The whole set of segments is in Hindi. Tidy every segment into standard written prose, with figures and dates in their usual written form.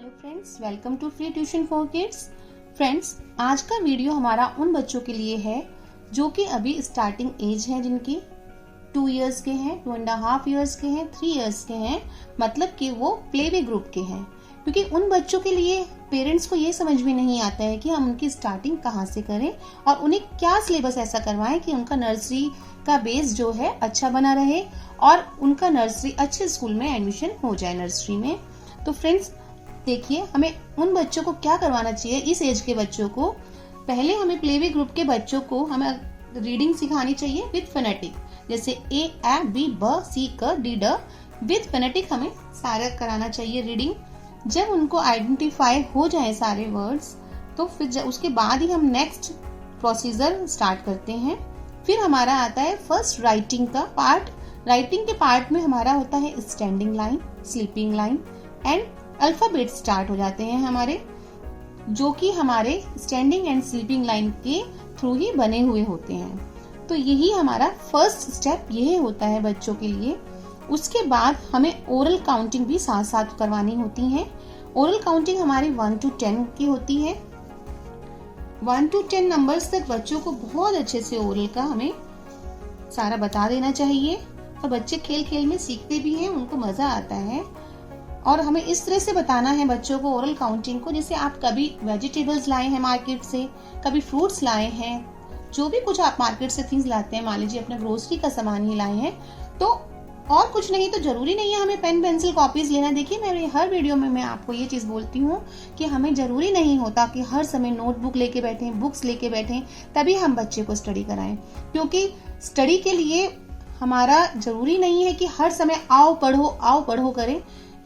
Hello friends, welcome to free tuition for kids. Friends, आज का वीडियो हमारा उन बच्चों के लिए है जो कि अभी स्टार्टिंग एज है, जिनकी 2 इयर्स के हैं, 2.5 इयर्स के हैं, 3 इयर्स के हैं, मतलब कि वो प्लेवे ग्रुप के हैं। क्योंकि उन बच्चों के लिए पेरेंट्स को ये समझ में नहीं आता है कि हम उनकी स्टार्टिंग कहाँ से करें और उन्हें क्या सिलेबस ऐसा करवाएं कि उनका नर्सरी का बेस जो है अच्छा बना रहे और उनका नर्सरी अच्छे स्कूल में एडमिशन हो जाए नर्सरी में। तो फ्रेंड्स देखिए, हमें उन बच्चों को क्या करवाना चाहिए। इस एज के बच्चों को पहले हमें प्लेवे ग्रुप के बच्चों को हमें रीडिंग सिखानी चाहिए विद फोनेटिक, जैसे A, B, B, C, K, D, D with phonetic हमें सारा कराना चाहिए रीडिंग। जब उनको आइडेंटिफाई हो जाए सारे वर्ड्स तो फिर उसके बाद ही हम नेक्स्ट प्रोसीजर स्टार्ट करते हैं। फिर हमारा आता है फर्स्ट राइटिंग का पार्ट। राइटिंग के पार्ट में हमारा होता है standing line, sleeping line and alphabet start हो जाते हैं हमारे, जो कि हमारे स्टैंडिंग एंड स्लीपिंग लाइन के थ्रू ही बने हुए होते हैं। तो यही हमारा फर्स्ट स्टेप यही होता है बच्चों के लिए। उसके बाद हमें ओरल काउंटिंग भी साथ साथ करवानी होती है। ओरल काउंटिंग हमारी 1 to 10 की होती है। 1 to 10 नंबर्स तक बच्चों को बहुत अच्छे से ओरल का हमें सारा बता देना चाहिए और बच्चे खेल खेल में सीखते भी हैं, उनको मजा आता है। और हमें इस तरह से बताना है बच्चों को ओरल काउंटिंग को, जैसे आप कभी वेजिटेबल्स लाए हैं मार्केट से, कभी फ्रूट्स लाए हैं, जो भी कुछ आप मार्केट से थिंग्स लाते हैं, मान लीजिए अपने ग्रोसरी का सामान ही लाए हैं, तो और कुछ नहीं तो जरूरी नहीं है हमें पेन पेंसिल कॉपीज लेना। देखिए, मेरे हर वीडियो में मैं आपको ये चीज बोलती हूँ कि हमें जरूरी नहीं होता कि हर समय नोटबुक लेके बैठे, बुक्स लेके बैठे तभी हम बच्चे को स्टडी कराएं। क्योंकि स्टडी के लिए हमारा जरूरी नहीं है कि हर समय आओ पढ़ो करें।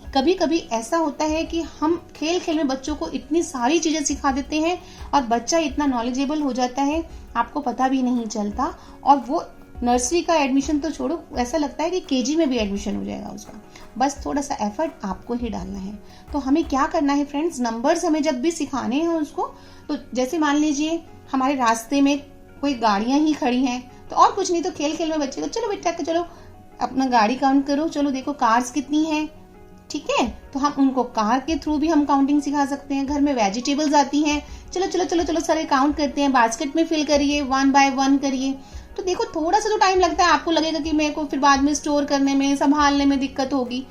कभी कभी ऐसा होता है कि हम खेल खेल में बच्चों को इतनी सारी चीजें सिखा देते हैं और बच्चा इतना नॉलेजेबल हो जाता है, आपको पता भी नहीं चलता, और वो नर्सरी का एडमिशन तो छोड़ो, ऐसा लगता है कि केजी में भी एडमिशन हो जाएगा उसका। बस थोड़ा सा एफर्ट आपको ही डालना है। तो हमें क्या करना है फ्रेंड्स, नंबर्स हमें जब भी सिखाने हैं उसको, तो जैसे मान लीजिए हमारे रास्ते में कोई गाड़ियां ही खड़ी हैं, तो और कुछ नहीं तो खेल खेल में बच्चे को चलो बेटा चलो अपना गाड़ी काउंट करो, चलो देखो कार्स कितनी है, ठीक है। तो हम उनको कार के थ्रू भी हम काउंटिंग सिखा सकते हैं। घर में वेजिटेबल्स आती हैं, चलो चलो चलो चलो सारे काउंट करते हैं, बास्केट में फिल करिए, 1 by 1 करिए। तो देखो थोड़ा सा तो टाइम लगता है, आपको लगेगा कि मेरे को फिर बाद में स्टोर करने में, संभालने में दिक्कत होगी,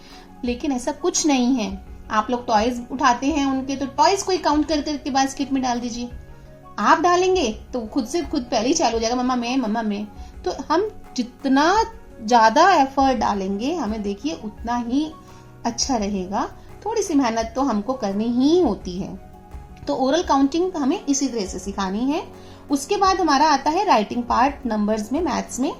लेकिन ऐसा कुछ नहीं है। आप लोग टॉयज उठाते हैं उनके, तो टॉयज को ही काउंट कर करके बास्केट में डाल दीजिए। आप डालेंगे तो खुद से खुद पहले ही चालू हो जाएगा, मम्मा मैं। तो हम जितना ज्यादा एफर्ट डालेंगे, हमें देखिए उतना ही अच्छा रहेगा। थोड़ी सी मेहनत तो हमको करनी ही होती है। तो ओरल काउंटिंग हमें इसी तरह से सिखानी है। उसके बाद हमारा आता है राइटिंग पार्ट नंबर्स में, मैथ्स में।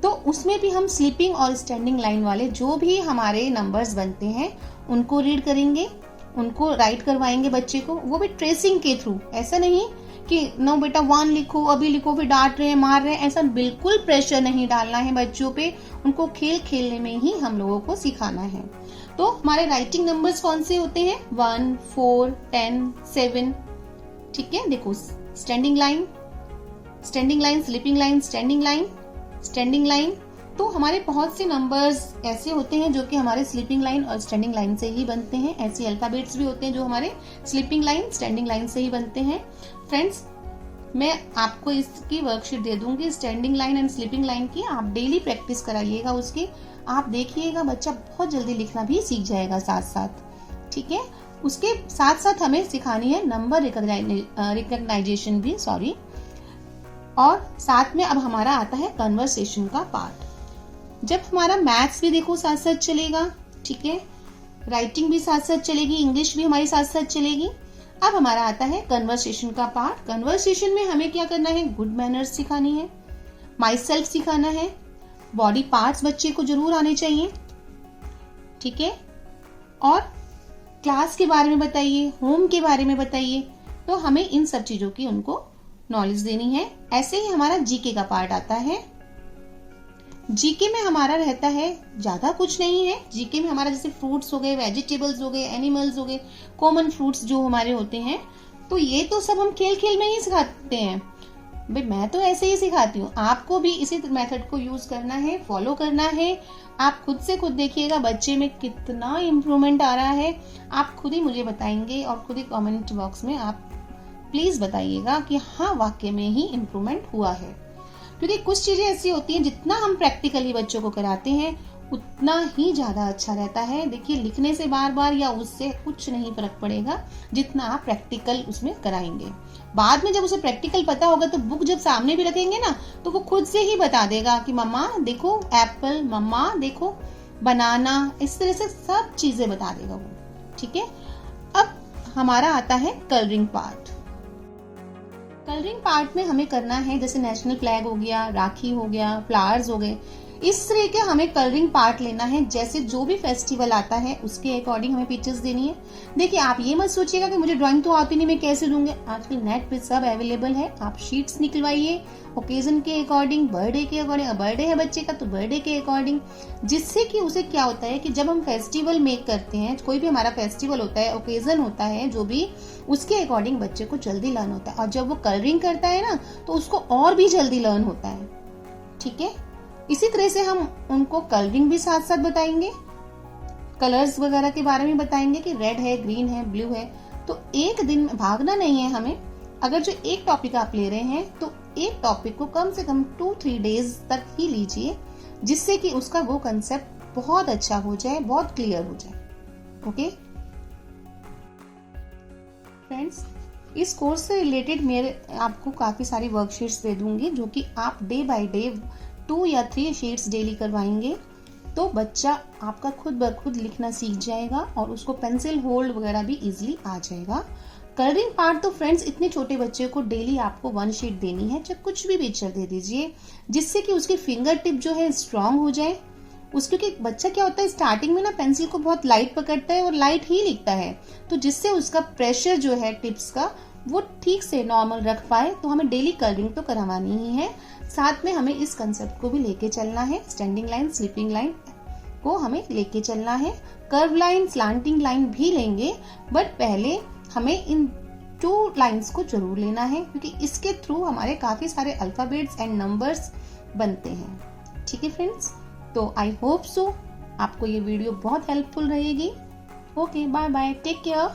तो उसमें भी हम स्लीपिंग और स्टैंडिंग लाइन वाले जो भी हमारे नंबर्स बनते हैं उनको रीड करेंगे, उनको राइट करवाएंगे बच्चे को, वो भी ट्रेसिंग के थ्रू। ऐसा नहीं कि नो बेटा 1 लिखो, अभी लिखो, फिर डांट रहे हैं, मार रहे हैं, ऐसा बिल्कुल प्रेशर नहीं डालना है बच्चों पे। उनको खेल खेलने में ही हम लोगों को सिखाना है। तो हमारे राइटिंग नंबर्स कौन से होते हैं, 1, 4, 10, 7, ठीक है। देखो standing line, sleeping line, standing line. तो हमारे बहुत से नंबर्स ऐसे होते हैं जो कि हमारे स्लीपिंग लाइन और स्टैंडिंग लाइन से ही बनते हैं। ऐसे अल्फाबेट्स भी होते हैं जो हमारे स्लीपिंग लाइन, स्टैंडिंग लाइन से ही बनते हैं। फ्रेंड्स, मैं आपको इसकी वर्कशीट दे दूंगी standing line and sleeping line की, आप डेली प्रैक्टिस कराइएगा उसकी। आप देखिएगा बच्चा बहुत जल्दी लिखना भी सीख जाएगा साथ साथ, ठीक है। उसके साथ साथ हमें सिखानी है नंबर रिकॉग्नाइजेशन भी, और साथ में अब हमारा आता है कन्वर्सेशन का पार्ट। जब हमारा मैथ्स भी देखो साथ साथ चलेगा, ठीक है, राइटिंग भी साथ साथ चलेगी, इंग्लिश भी हमारी साथ साथ चलेगी। अब हमारा आता है कन्वर्सेशन का पार्ट। कन्वर्सेशन में हमें क्या करना है, गुड मैनर्स सिखानी है, माई सेल्फ सिखाना है, बॉडी पार्ट्स बच्चे को जरूर आने चाहिए, ठीक है, और क्लास के बारे में बताइए, होम के बारे में बताइए। तो हमें इन सब चीजों की उनको नॉलेज देनी है। ऐसे ही हमारा जीके का पार्ट आता है। जीके में हमारा रहता है, ज्यादा कुछ नहीं है। जीके में हमारा जैसे फ्रूट्स हो गए, वेजिटेबल्स हो गए, एनिमल्स हो गए, कॉमन फ्रूट्स जो हमारे होते हैं, तो ये तो सब हम खेल खेल में ही सिखाते हैं। भाई मैं तो ऐसे ही सिखाती हूँ, आपको भी इसी मेथड को यूज करना है, फॉलो करना है। आप खुद से खुद देखिएगा बच्चे में कितना इम्प्रूवमेंट आ रहा है। आप खुद ही मुझे बताएंगे और खुद ही कमेंट बॉक्स में आप प्लीज बताइएगा कि हाँ वाकई में ही इम्प्रूवमेंट हुआ है। क्योंकि कुछ चीजें ऐसी होती हैं जितना हम प्रैक्टिकली बच्चों को कराते हैं उतना ही ज्यादा अच्छा रहता है। देखिए लिखने से बार बार या उससे कुछ नहीं फर्क पड़ेगा जितना आप प्रैक्टिकल उसमें कराएंगे। बाद में जब उसे प्रैक्टिकल पता होगा तो बुक जब सामने भी रखेंगे ना तो वो खुद से ही बता देगा कि मम्मा देखो एप्पल, मम्मा देखो बनाना, इस तरह से सब चीजें बता देगा वो। ठीक है, अब हमारा आता है कलरिंग पार्ट। कलरिंग पार्ट में हमें करना है जैसे नेशनल फ्लैग हो गया, राखी हो गया, फ्लावर्स हो गए, इस तरह के हमें कलरिंग पार्ट लेना है। जैसे जो भी फेस्टिवल आता है उसके अकॉर्डिंग हमें पिक्चर्स देनी है। देखिए आप ये मत सोचिएगा कि मुझे ड्राइंग तो आती नहीं, मैं कैसे दूंगे। आजकल नेट पे सब अवेलेबल है, आप शीट्स निकलवाइए ओकेजन के अकॉर्डिंग, बर्थडे के अकॉर्डिंग। बर्थडे है बच्चे का तो बर्थडे के अकॉर्डिंग, जिससे कि उसे क्या होता है कि जब हम फेस्टिवल मेक करते हैं, कोई भी हमारा फेस्टिवल होता है, ओकेजन होता है जो भी, उसके अकॉर्डिंग बच्चे को जल्दी लर्न होता है। और जब वो कलरिंग करता है ना तो उसको और भी जल्दी लर्न होता है। ठीक है, इसी तरह से हम उनको कलरिंग भी साथ साथ बताएंगे, कलर्स वगैरह के बारे में बताएंगे कि रेड है, ग्रीन है, ब्लू है। तो एक दिन में भागना नहीं है हमें। अगर जो एक टॉपिक आप ले रहे हैं तो एक टॉपिक को कम से कम 2-3 डेज तक ही लीजिए, जिससे कि उसका वो कंसेप्ट बहुत अच्छा हो जाए, बहुत क्लियर हो जाए। ओके फ्रेंड्स, इस कोर्स से रिलेटेड मेरे आपको काफी सारी वर्कशीट्स दे दूंगी जो कि आप डे बाय डे 2 या 3 शीट्स डेली करवाएंगे तो बच्चा आपका खुद ब खुद लिखना सीख जाएगा और उसको पेंसिल होल्ड वगैरह भी इजीली आ जाएगा। कलरिंग पार्ट तो फ्रेंड्स इतने छोटे बच्चे को डेली आपको 1 शीट देनी है, चाहे कुछ भी पिक्चर दे दीजिए, जिससे कि उसकी फिंगर टिप जो है स्ट्रांग हो जाए। उसके कि बच्चा क्या होता है स्टार्टिंग में ना पेंसिल को बहुत लाइट पकड़ता है और लाइट ही लिखता है, तो जिससे उसका प्रेशर जो है टिप्स का वो ठीक से नॉर्मल रख पाए। तो हमें डेली कलरिंग तो करवानी ही है, साथ में हमें इस कंसेप्ट को भी लेके चलना है। स्टैंडिंग लाइन, स्लीपिंग लाइन को हमें लेके चलना है, कर्व लाइन, स्लांटिंग लाइन भी लेंगे, बट पहले हमें इन 2 लाइंस को जरूर लेना है क्योंकि इसके थ्रू हमारे काफी सारे अल्फाबेट्स एंड नंबर्स बनते हैं। ठीक है फ्रेंड्स, तो आई होप सो आपको ये वीडियो बहुत हेल्पफुल रहेगी। Okay, bye bye, take care.